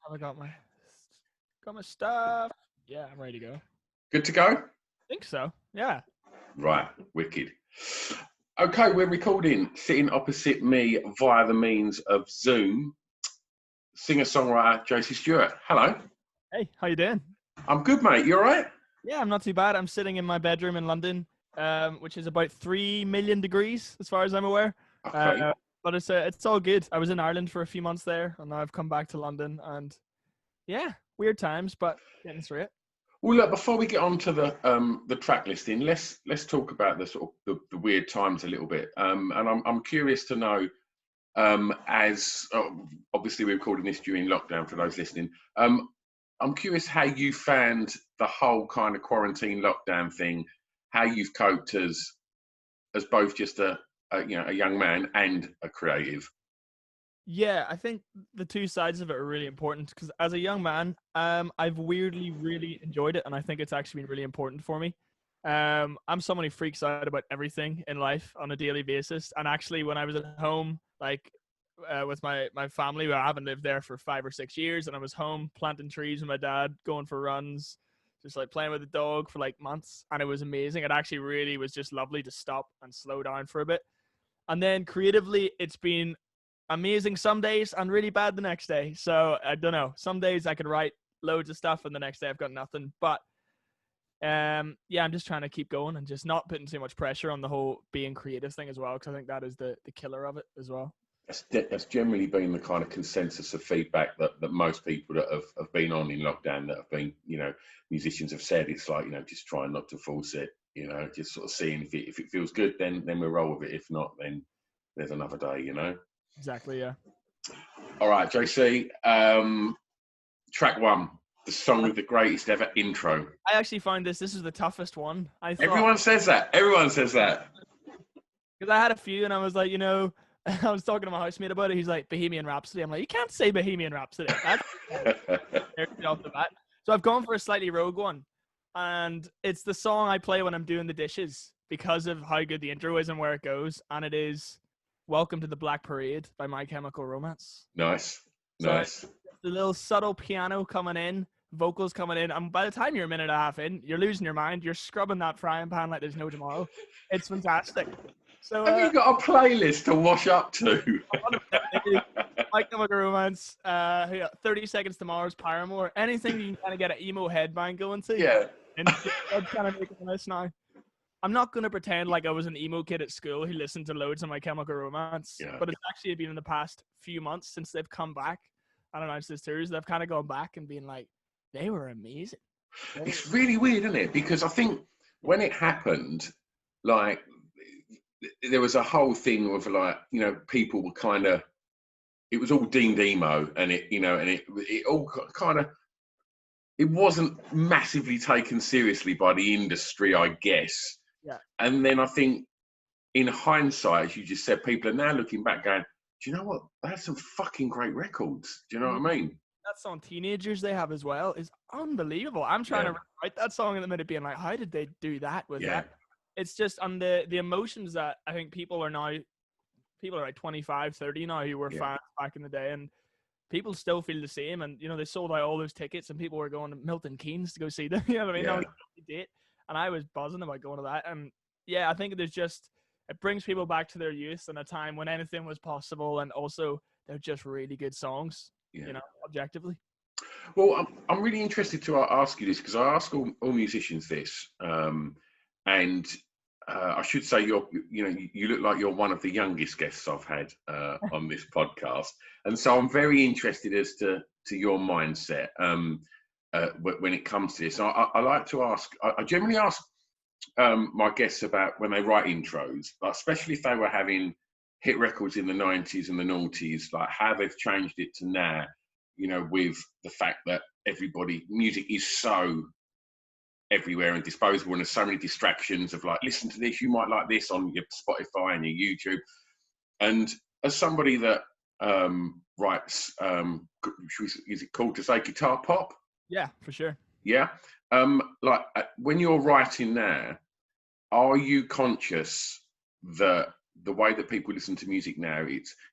Have I got my stuff? Yeah, I'm ready to go. Good to go? Think so. Yeah. Right, wicked. Okay, we're recording. Sitting opposite me via the means of Zoom, singer-songwriter Josie Stewart. Hello. Hey, how you doing? I'm good, mate. You all right? Yeah, I'm not too bad. I'm sitting in my bedroom in London, which is about 3 million degrees, as far as I'm aware. Okay. But it's all good. I was in Ireland for a few months there, and now I've come back to London, and yeah, weird times, but getting through it. Well, look, before we get on to the track listing, let's talk about the sort of the weird times a little bit. And I'm curious to know, as obviously we're recording this during lockdown for those listening. I'm curious how you found the whole kind of quarantine lockdown thing, how you've coped as both just a young man and a creative. Yeah, I think the two sides of it are really important because as a young man, I've weirdly really enjoyed it, and I think it's actually been really important for me. I'm someone who freaks out about everything in life on a daily basis, and actually, when I was at home, like with my family, I haven't lived there for 5 or 6 years, and I was home planting trees with my dad, going for runs, just like playing with the dog for like months, and it was amazing. It actually really was just lovely to stop and slow down for a bit. And then creatively, it's been amazing some days and really bad the next day. So I don't know. Some days I could write loads of stuff and the next day I've got nothing. But yeah, I'm just trying to keep going and just not putting too much pressure on the whole being creative thing as well, because I think that is the killer of it as well. That's generally been the kind of consensus of feedback that most people that have been on in lockdown, that have been, musicians have said. It's like, just trying not to force it, just sort of seeing if it feels good, then we'll roll with it. If not, then there's another day, Exactly, yeah. All right, JC, track one, the song with the greatest ever intro. I actually find this is the toughest one. Everyone says that. Because I had a few and I was like, I was talking to my housemate about it. He's like, Bohemian Rhapsody. I'm like, you can't say Bohemian Rhapsody. That's off the bat. So I've gone for a slightly rogue one. And it's the song I play when I'm doing the dishes because of how good the intro is and where it goes. And it is Welcome to the Black Parade by My Chemical Romance. Nice. The little subtle piano coming in, vocals coming in. And by the time you're a minute and a half in, you're losing your mind. You're scrubbing that frying pan like there's no tomorrow. It's fantastic. So, have you got a playlist to wash up to? My Chemical Romance, 30 Seconds to Mars, Paramore, anything you can kind of get an emo headbang going to. Yeah. And I'm kind of making this now. I'm not going to pretend like I was an emo kid at school who listened to loads of My Chemical Romance, but it's actually been in the past few months since they've come back and announced this tours. They've kind of gone back and been like, they were amazing. It's really weird, isn't it? Because I think when it happened, like, there was a whole thing of like, people were kind of, it was all deemed emo, and it all kind of, it wasn't massively taken seriously by the industry, I guess. Yeah. And then I think in hindsight, as you just said, people are now looking back going, do you know what? They had some fucking great records. Do you know what I mean? That song Teenagers they have as well is unbelievable. I'm trying to write that song in the minute being like, how did they do that with that? It's just on the emotions that I think people are like 25, 30 now who were fans back in the day, and people still feel the same. And, they sold out all those tickets and people were going to Milton Keynes to go see them. You know what I mean? That was a date. And I was buzzing about going to that. And yeah, I think it brings people back to their youth and a time when anything was possible. And also they're just really good songs, objectively. Well, I'm really interested to ask you this, because I ask all musicians this, and I should say you look like you're one of the youngest guests I've had on this podcast, and so I'm very interested as to your mindset when it comes to this. I like to ask. I generally ask my guests about when they write intros, but especially if they were having hit records in the 90s and the noughties, like how they've changed it to now. With the fact that music is so everywhere and disposable, and there's so many distractions of like, listen to this, you might like this on your Spotify and your YouTube. And as somebody that writes, is it called to say guitar pop? Yeah, for sure. Yeah. When you're writing now, are you conscious that the way that people listen to music now,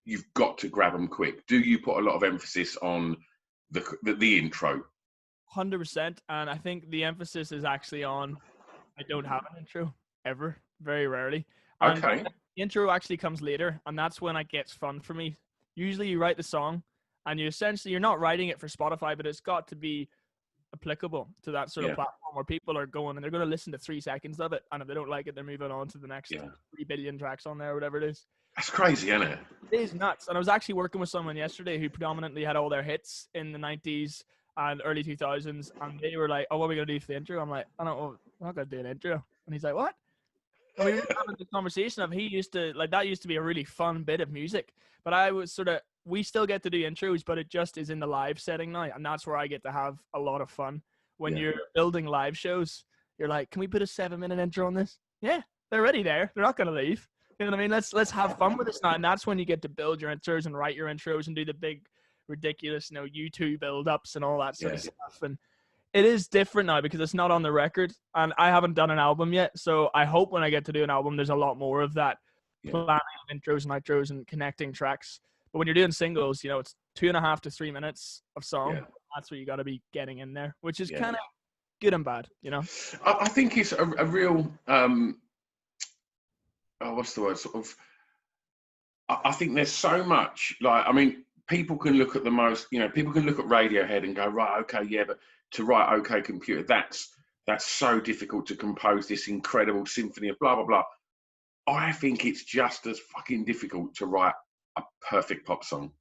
you've got to grab them quick? Do you put a lot of emphasis on the intro. 100%. And I think the emphasis is actually on I don't have an intro ever, very rarely. And Okay. the intro actually comes later, and that's when it gets fun for me. Usually you write the song and you're not writing it for Spotify, but it's got to be applicable to that sort of Yeah. platform where people are going and they're going to listen to 3 seconds of it, and if they don't like it, they're moving on to the next Yeah. 3 billion tracks on there, or whatever it is. That's crazy, isn't it? It is nuts. And I was actually working with someone yesterday who predominantly had all their hits in the 90s and early 2000s, and they were like, "Oh, what are we gonna do for the intro?" I'm like, "I don't know, we're not gonna do an intro." And he's like, "What?" And we were having the conversation of he used to like that used to be a really fun bit of music, but I was sort of we still get to do intros, but it just is in the live setting now, and that's where I get to have a lot of fun. When Yeah. you're building live shows, you're like, "Can we put a 7-minute intro on this?" Yeah, they're already there. They're not gonna leave. You know what I mean? Let's have fun with this now, and that's when you get to build your intros and write your intros and do the big, ridiculous, YouTube build-ups and all that sort Yeah. of stuff. And it is different now because it's not on the record, and I haven't done an album yet. So I hope when I get to do an album, there's a lot more of that Yeah. planning of intros and outros and connecting tracks. But when you're doing singles, it's 2.5 to 3 minutes of song. Yeah. That's what you got to be getting in there, which is Yeah. kind of good and bad, I think it's a real what's the word? Sort of. I think there's so much. Like, I mean, people can look at people can look at Radiohead and go, right, okay, yeah, but to write OK Computer, that's so difficult to compose this incredible symphony of blah blah blah. I think it's just as fucking difficult to write a perfect pop song.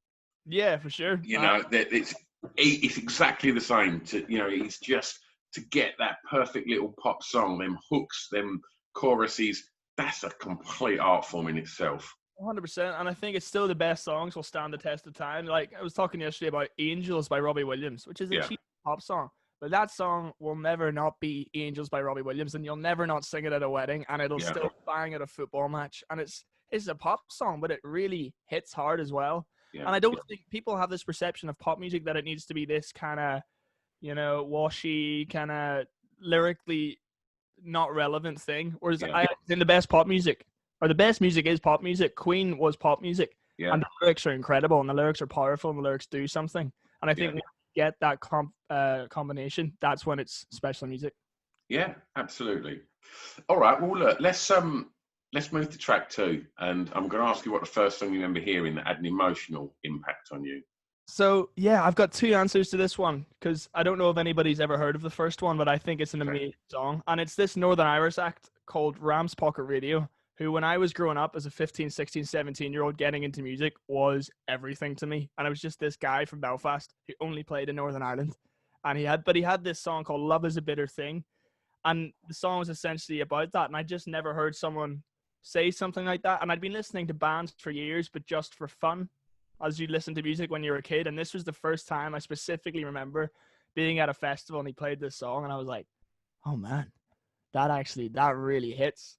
Yeah, for sure. That it's exactly the same. It's just to get that perfect little pop song, them hooks, them choruses. That's a complete art form in itself. 100%, and I think it's still the best songs will stand the test of time. Like I was talking yesterday about Angels by Robbie Williams, which is a cheap pop song, but that song will never not be Angels by Robbie Williams, and you'll never not sing it at a wedding, and it'll still bang at a football match. And it's a pop song, but it really hits hard as well. And I don't think people have this perception of pop music that it needs to be this kind of, washy, kind of lyrically not relevant thing. Whereas I think the best pop music, or the best music, is pop music. Queen was pop music, and the lyrics are incredible, and the lyrics are powerful, and the lyrics do something. And I think when you get that combination, that's when it's special music. Yeah, absolutely. All right. Well, look, let's move to track 2, and I'm going to ask you what the first song you remember hearing that had an emotional impact on you. So yeah, I've got 2 answers to this one because I don't know if anybody's ever heard of the first one, but I think it's an amazing song, and it's this Northern Irish act called Ram's Pocket Radio, who when I was growing up as a 15, 16, 17-year-old getting into music was everything to me. And I was just this guy from Belfast who only played in Northern Ireland. And he had this song called Love is a Bitter Thing. And the song was essentially about that. And I just never heard someone say something like that. And I'd been listening to bands for years, but just for fun, as you listen to music when you're a kid. And this was the first time I specifically remember being at a festival and he played this song. And I was like, oh man, that really hits.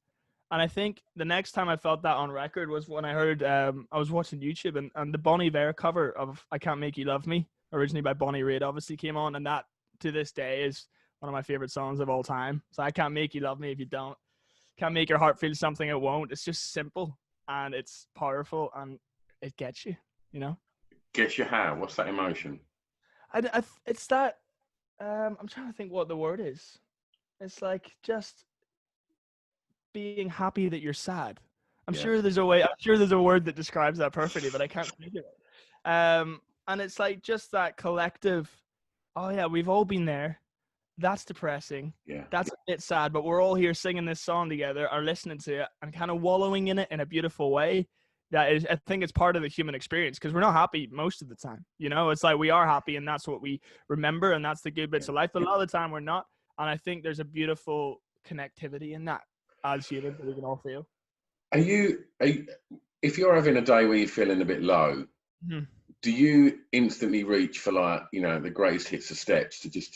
And I think the next time I felt that on record was when I heard, I was watching YouTube and the Bon Iver cover of I Can't Make You Love Me, originally by Bonnie Raitt, obviously came on. And that, to this day, is one of my favorite songs of all time. So I can't make you love me if you don't. Can't make your heart feel something it won't. It's just simple and it's powerful and it gets you, Gets you how? What's that emotion? It's that, I'm trying to think what the word is. It's like just being happy that you're sad. I'm sure there's a word that describes that perfectly, but I can't think of it. And it's like just that collective, oh yeah, we've all been there. That's depressing. Yeah. That's a bit sad, but we're all here singing this song together or listening to it and kind of wallowing in it in a beautiful way. That is, I think it's part of the human experience because we're not happy most of the time. It's like we are happy and that's what we remember and that's the good bits of life. But a lot of the time we're not. And I think there's a beautiful connectivity in that as humans that we can all feel. If you're having a day where you're feeling a bit low, do you instantly reach for the greatest hits of Steps to just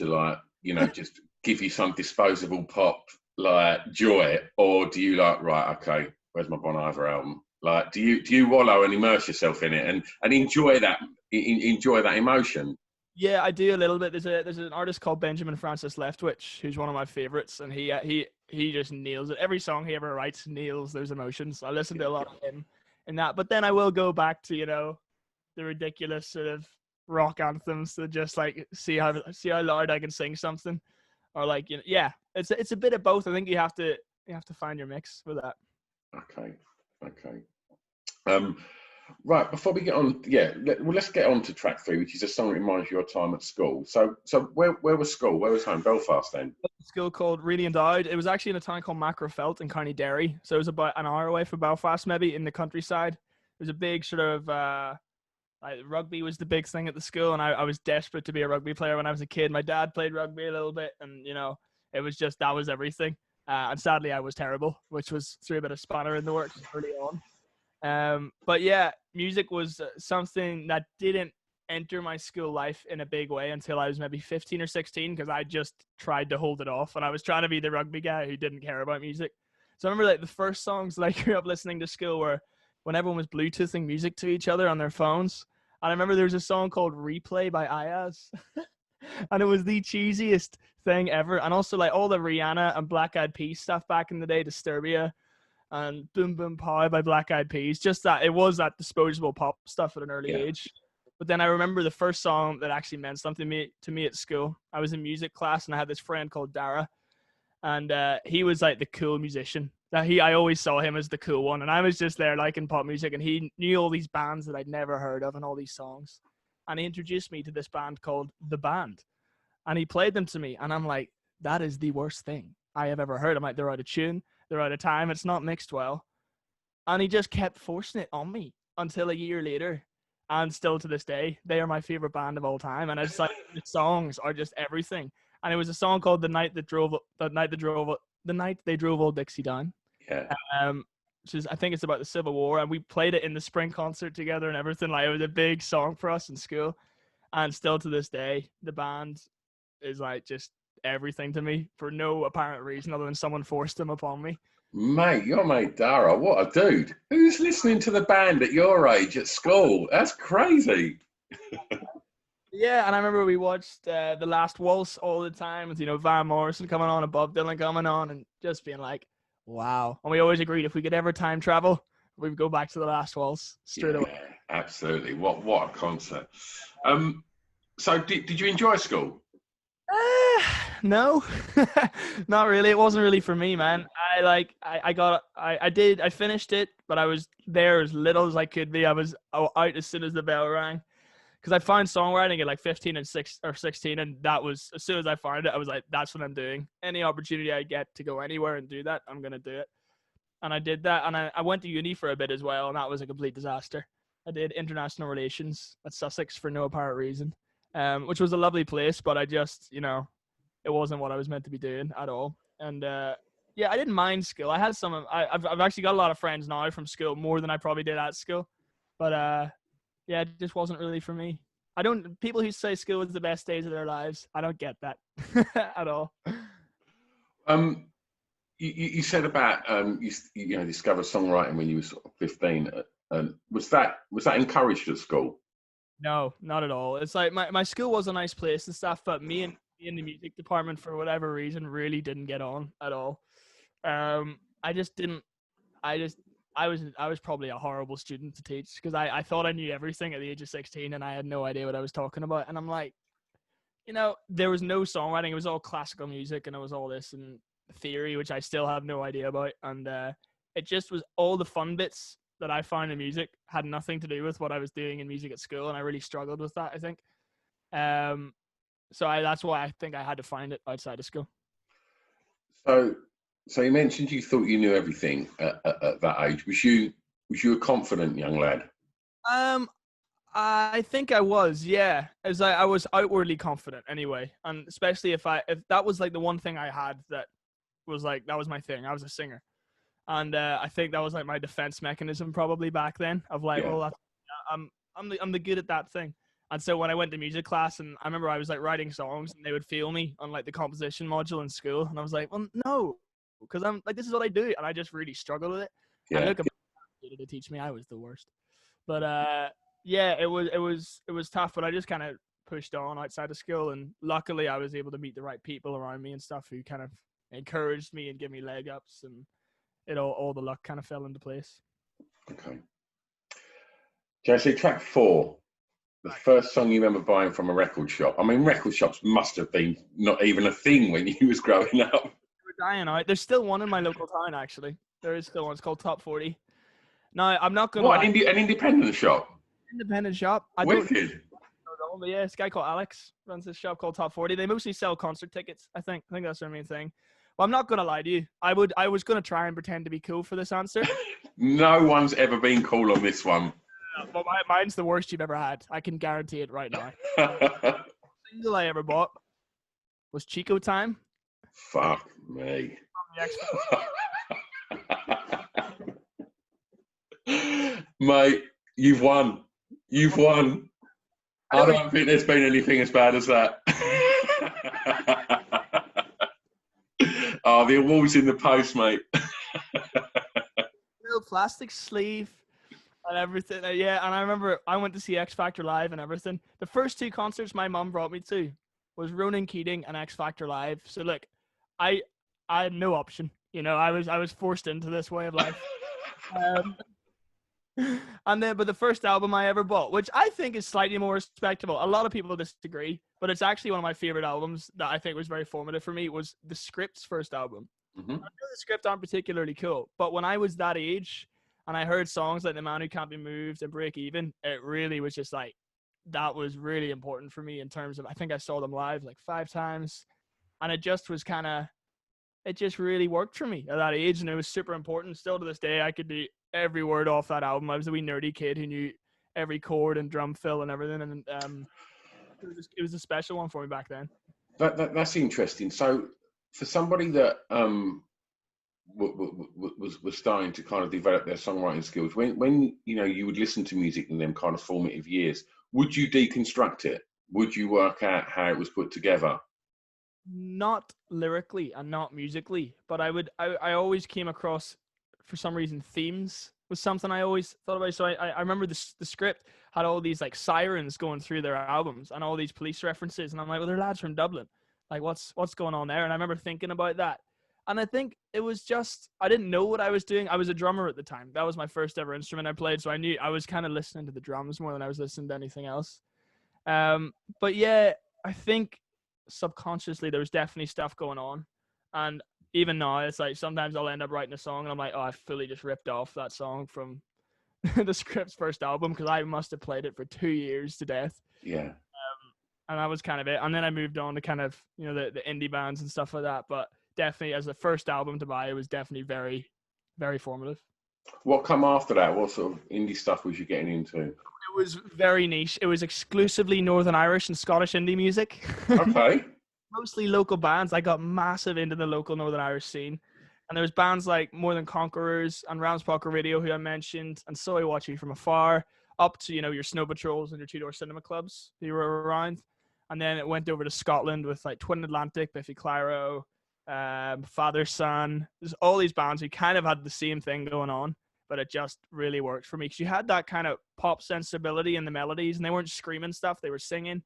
give you some disposable pop like joy, or do you right, okay, where's my Bon Iver album? Like, do you wallow and immerse yourself in it and enjoy that emotion? Yeah, I do a little bit. There's an artist called Benjamin Francis Leftwich who's one of my favorites, and he just nails it. Every song he ever writes nails those emotions. I listen to a lot of him in that, but then I will go back to the ridiculous sort of rock anthems to just like see how loud I can sing something, or like yeah, it's a bit of both. I think you have to find your mix with that. Okay, okay. Um, right, before we get on, let's get on to track 3, which is a song that reminds you of your time at school. So where was school? Where was home? Belfast then? A school called Really Endowed. It was actually in a town called Macrofelt in County Derry, so it was about an hour away from Belfast, maybe in the countryside. It was a big sort of like rugby was the big thing at the school, and I was desperate to be a rugby player when I was a kid. My dad played rugby a little bit, and it was just that was everything. And sadly, I was terrible, which was threw a bit of spanner in the works early on. But yeah, music was something that didn't enter my school life in a big way until I was maybe 15 or 16, because I just tried to hold it off, and I was trying to be the rugby guy who didn't care about music. So I remember like the first songs that I grew up listening to school were when everyone was Bluetoothing music to each other on their phones. And I remember there was a song called Replay by Ayaz. And it was the cheesiest thing ever. And also like all the Rihanna and Black Eyed Peas stuff back in the day, Disturbia and Boom Boom Pow by Black Eyed Peas. Just that it was that disposable pop stuff at an early Yeah. age. But then I remember the first song that actually meant something to me at school. I was in music class and I had this friend called Dara, and he was like the cool musician. I always saw him as the cool one, and I was just there liking pop music, and he knew all these bands that I'd never heard of and all these songs, and he introduced me to this band called The Band, and he played them to me, and I'm like, that is the worst thing I have ever heard. I'm like, they're out of tune, they're out of time, it's not mixed well, and he just kept forcing it on me until a year later. And still to this day, they are my favorite band of all time. And it's like the songs are just everything. And it was a song called "The Night They Drove Old Dixie Down." Yeah. Which is, I think it's about the Civil War, and we played it in the spring concert together and everything. Like, it was a big song for us in school, and still to this day, the band is like just everything to me for no apparent reason other than someone forced them upon me. Mate, your mate Dara, what a dude. Who's listening to the band at your age at school? That's crazy. Yeah, and I remember we watched The Last Waltz all the time with, Van Morrison coming on and Bob Dylan coming on and just being like, wow. And we always agreed if we could ever time travel, we'd go back to The Last Waltz straight away. Yeah, absolutely. What a concert. So did you enjoy school? No, not really. It wasn't really for me, man. I finished it, but I was there as little as I could be. I was out as soon as the bell rang. Because I found songwriting at like 15 and 16, and that was, as soon as I found it, I was like, that's what I'm doing. Any opportunity I get to go anywhere and do that, I'm going to do it. And I did that, and I went to uni for a bit as well, and that was a complete disaster. I did international relations at Sussex for no apparent reason, which was a lovely place, but I just, it wasn't what I was meant to be doing at all. And yeah, I didn't mind school. I had I've actually got a lot of friends now from school, more than I probably did at school. But yeah, it just wasn't really for me. People who say school was the best days of their lives, I don't get that at all. You said about you discovered songwriting when you were sort of 15. Was that encouraged at school? No, not at all. It's like my school was a nice place and stuff, but me and the music department, for whatever reason, really didn't get on at all. I just didn't. I was probably a horrible student to teach, because I thought I knew everything at the age of 16, and I had no idea what I was talking about. And I'm like, there was no songwriting. It was all classical music, and it was all this and theory, which I still have no idea about. And it just was all the fun bits that I found in music had nothing to do with what I was doing in music at school, and I really struggled with that, I think. So that's why I think I had to find it outside of school. So you mentioned you thought you knew everything at that age. Was you a confident young lad? I think I was, yeah. As I was outwardly confident anyway, and especially if that was like the one thing I had that was like, that was my thing. I was a singer, and I think that was like my defense mechanism probably back then, of like, Yeah. well, I'm the good at that thing. And so when I went to music class, and I remember I was like writing songs, and they would fail me on like the composition module in school, and I was like, well, no, because I'm like, this is what I do, and I just really struggled with it. Yeah. And look, to teach me, I was the worst. But yeah, it was tough, but I just kind of pushed on outside of school, and luckily I was able to meet the right people around me and stuff who kind of encouraged me and give me leg ups, and all the luck kind of fell into place. Okay. Jesse, track 4, The first song you remember buying from a record shop? I mean, record shops must have been not even a thing when you was growing up. We're dying out. There's still one in my local town, actually. There is still one. It's called Top 40. Now, I'm not going to What, lie. an independent shop? Independent shop. I don't Wicked. know, but yeah, this guy called Alex runs this shop called Top 40. They mostly sell concert tickets, I think. I think that's their main thing. But I'm not going to lie to you. I was going to try and pretend to be cool for this answer. No one's ever been cool on this one. But mine's the worst you've ever had. I can guarantee it right now. The single I ever bought was Chico Time. Fuck me. Mate, you've won. You've won. I don't think there's been anything as bad as that. Oh, the award's in the post, mate. Little plastic sleeve and everything. Yeah, and I remember I went to see X Factor live and everything. The first two concerts my mum brought me to was Ronan Keating and X Factor live. So look, I had no option. You know, I was forced into this way of life. But the first album I ever bought, which I think is slightly more respectable. A lot of people disagree, but it's actually one of my favorite albums that I think was very formative for me. Was the Script's first album. Mm-hmm. I know the Script aren't particularly cool, but when I was that age and I heard songs like "The Man Who Can't Be Moved" and "Break Even," it really was just like that was really important for me in terms of I think I saw them live like 5 times, and it just was kind of. It just really worked for me at that age, and it was super important. Still to this day, I could do every word off that album. I was a wee nerdy kid who knew every chord and drum fill and everything, and it was a special one for me back then. That's interesting. So, for somebody that was starting to kind of develop their songwriting skills, when you know you would listen to music in them kind of formative years, would you deconstruct it? Would you work out how it was put together? Not lyrically and not musically, but I always came across, for some reason, themes was something I always thought about. So I remember the Script had all these like sirens going through their albums and all these police references, and I'm like, well, they're lads from Dublin, like what's going on there? And I remember thinking about that, and I think it was just I didn't know what I was doing. I was a drummer at the time. That was my first ever instrument I played, so I knew I was kind of listening to the drums more than I was listening to anything else. But yeah, I think subconsciously there was definitely stuff going on, and even now it's like sometimes I'll end up writing a song and I'm like, oh, I fully just ripped off that song from the Script's first album because I must have played it for 2 years to death. Yeah. And that was kind of it, and then I moved on to kind of, you know, the indie bands and stuff like that, but definitely as the first album to buy, it was definitely very, very formative. What come after that? What sort of indie stuff was you getting into? It was very niche. It was exclusively Northern Irish and Scottish indie music. Okay. Mostly local bands. I got massive into the local Northern Irish scene. And there was bands like More Than Conquerors and Ramspocket Radio, who I mentioned, and So I Watch You From Afar, up to, you know, your Snow Patrols and your Two Door Cinema Clubs who were around. And then it went over to Scotland with like Twin Atlantic, Biffy Clyro, Father Son. There's all these bands who kind of had the same thing going on, but it just really worked for me because you had that kind of pop sensibility in the melodies, and they weren't screaming stuff, they were singing,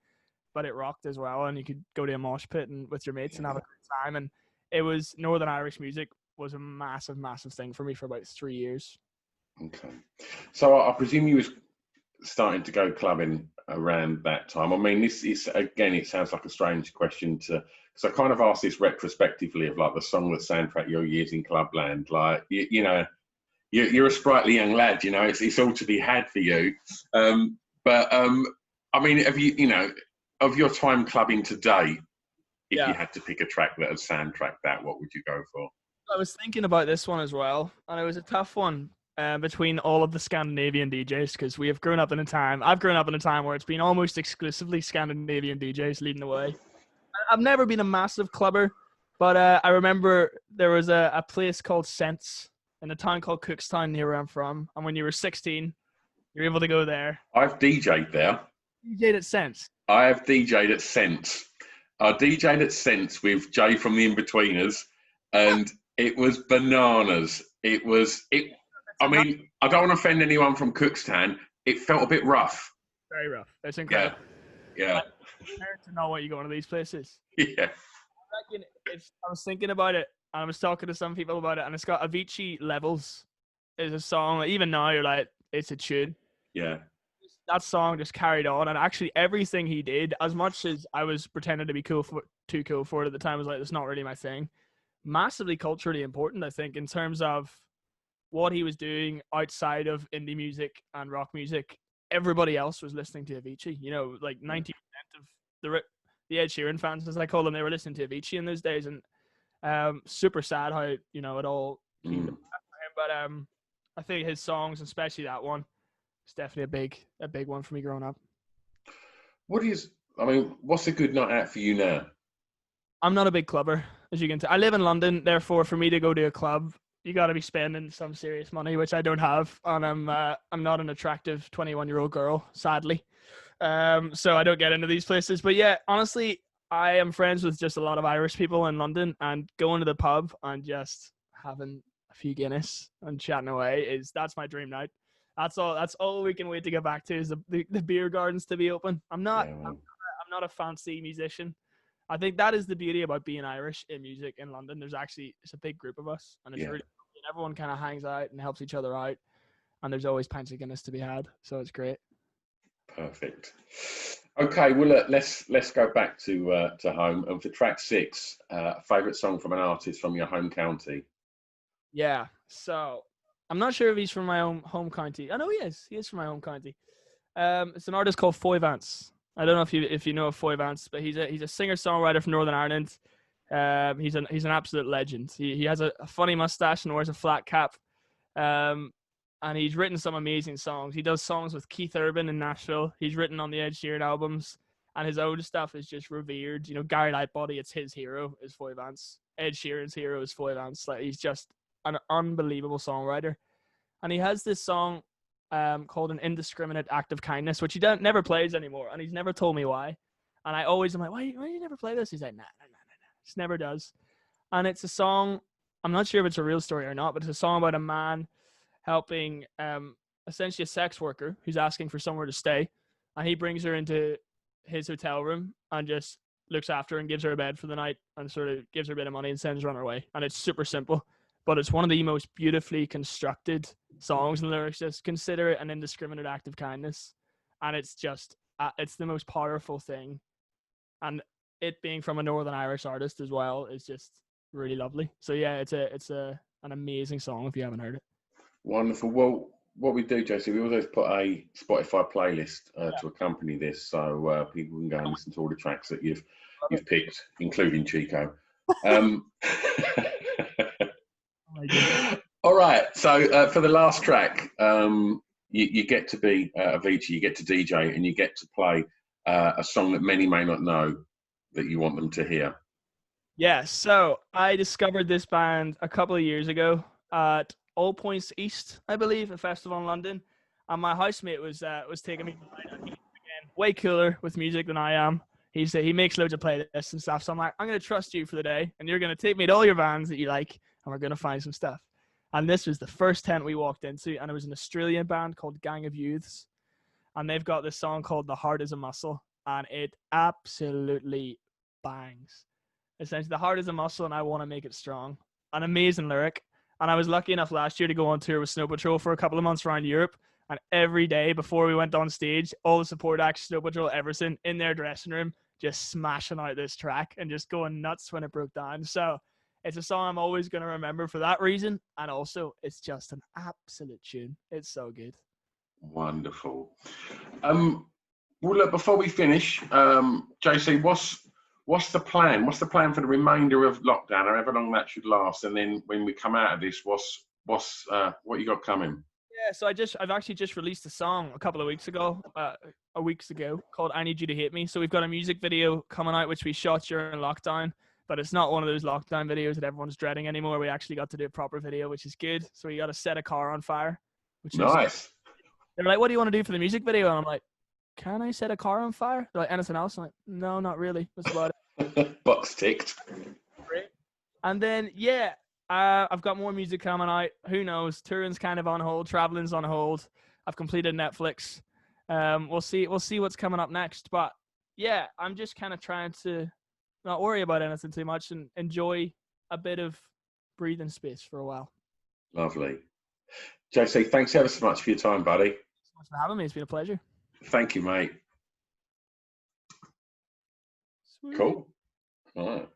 but it rocked as well, and you could go to a mosh pit and with your mates and have a good time. And it was Northern Irish music was a massive, massive thing for me for about 3 years. Okay. So I presume you was starting to go clubbing around that time. I mean, this is, again, it sounds like a strange question to, because I kind of asked this retrospectively of like the song that soundtrack your years in clubland. Like, you know, you're a sprightly young lad, you know, it's all to be had for you. I mean, have you, you know, of your time clubbing today, if you had to pick a track that would soundtrack that, what would you go for? I was thinking about this one as well, and it was a tough one between all of the Scandinavian DJs, because we have grown up in a time, I've grown up in a time where it's been almost exclusively Scandinavian DJs leading the way. I've never been a massive clubber, but I remember there was a place called Sense in a town called Cookstown near where I'm from, and when you were 16, you're able to go there. I've DJ'd there. DJ'd at Sense? I have DJ'd at Sense. I DJ'd at Sense with Jay from the In-Betweeners, and it was bananas. I mean, I don't want to offend anyone from Cookstown. It felt a bit rough. Very rough. It's incredible. Yeah. To know what you go to these places. Yeah. I was thinking about it, and I was talking to some people about it, and it's got Avicii Levels. Is a song that even now you're like, it's a tune. Yeah. that song just carried on, and actually everything he did, as much as I was pretending to be too cool for it at the time, I was like, it's not really my thing. Massively culturally important, I think, in terms of what he was doing outside of indie music and rock music. Everybody else was listening to Avicii. You know, like 90% of the Ed Sheeran fans, as I call them, they were listening to Avicii in those days, and super sad how it all came to pass for him. But I think his songs, especially that one, is definitely a big one for me growing up. What's a good night out for you now? I'm not a big clubber, as you can tell. I live in London, therefore, for me to go to a club, you got to be spending some serious money, which I don't have, and I'm not an attractive 21-year-old girl, sadly. So I don't get into these places. But yeah, honestly, I am friends with just a lot of Irish people in London, and going to the pub and just having a few Guinness and chatting away that's my dream night. That's all we can wait to get back to, is the beer gardens to be open. I'm not a fancy musician. I think that is the beauty about being Irish in music in London. It's a big group of us, and it's really, everyone kind of hangs out and helps each other out, and there's always pints of Guinness to be had, so it's great. Perfect. Okay, well, look, let's go back to home, and for track 6, favourite song from an artist from your home county. Yeah, so I'm not sure if he's from my own home county. I know he is. He is from my home county. It's an artist called Foy Vance. I don't know if you know of Foy Vance, but he's a singer songwriter from Northern Ireland. He's an absolute legend. He has a funny mustache and wears a flat cap. And he's written some amazing songs. He does songs with Keith Urban in Nashville. He's written on the Ed Sheeran albums, and his own stuff is just revered. You know, Gary Lightbody, it's his hero, is Foy Vance. Ed Sheeran's hero is Foy Vance. Like, he's just an unbelievable songwriter. And he has this song called An Indiscriminate Act of Kindness, which he never plays anymore, and he's never told me why. And I always am like, why you never play this? He's like, nah. Just never does. And it's a song, I'm not sure if it's a real story or not, but it's a song about a man helping essentially a sex worker who's asking for somewhere to stay, and he brings her into his hotel room and just looks after her and gives her a bed for the night and sort of gives her a bit of money and sends her on her way. And it's super simple, but it's one of the most beautifully constructed songs and lyrics. Just consider it an indiscriminate act of kindness, and it's just it's the most powerful thing. And it being from a Northern Irish artist as well is just really lovely. So yeah, it's an amazing song if you haven't heard it. Wonderful. Well, what we do, JC, we always put a Spotify playlist to accompany this, so people can go and listen to all the tracks that you've picked, including Chico. All right. So for the last track, you get to be Avicii, you get to DJ, and you get to play a song that many may not know that you want them to hear. Yeah. So I discovered this band a couple of years ago at All Points East, I believe, a festival in London, and my housemate was taking me to night, and he's again way cooler with music than I am. He makes loads of playlists and stuff, so I'm like, I'm gonna trust you for the day, and you're gonna take me to all your bands that you like, and we're gonna find some stuff. And this was the first tent we walked into, and it was an Australian band called Gang of Youths, and they've got this song called "The Heart Is a Muscle," and it absolutely bangs. Essentially, the heart is a muscle, and I want to make it strong. An amazing lyric. And I was lucky enough last year to go on tour with Snow Patrol for a couple of months around Europe. And every day before we went on stage, all the support acts, Snow Patrol, Everson, in their dressing room, just smashing out this track and just going nuts when it broke down. So it's a song I'm always going to remember for that reason. And also, it's just an absolute tune. It's so good. Wonderful. Well, look, before we finish, JC, what's the plan? What's the plan for the remainder of lockdown, however long that should last? And then when we come out of this, what you got coming? Yeah, so I've actually just released a song a couple of weeks ago, called "I Need You to Hate Me." So we've got a music video coming out which we shot during lockdown, but it's not one of those lockdown videos that everyone's dreading anymore. We actually got to do a proper video, which is good. So we got to set a car on fire, which nice. They're like, "What do you want to do for the music video?" And I'm like, "Can I set a car on fire?" They're like, "Anything else?" I'm like, "No, not really. That's about it." Box ticked. Great. And then I've got more music coming out. Who knows? Touring's kind of on hold. Traveling's on hold. I've completed Netflix. We'll see what's coming up next. But yeah, I'm just kind of trying to not worry about anything too much and enjoy a bit of breathing space for a while. Lovely. JC, thanks ever so much for your time, buddy. Thanks so much for having me. It's been a pleasure. Thank you, mate. Sweet. Cool. All right.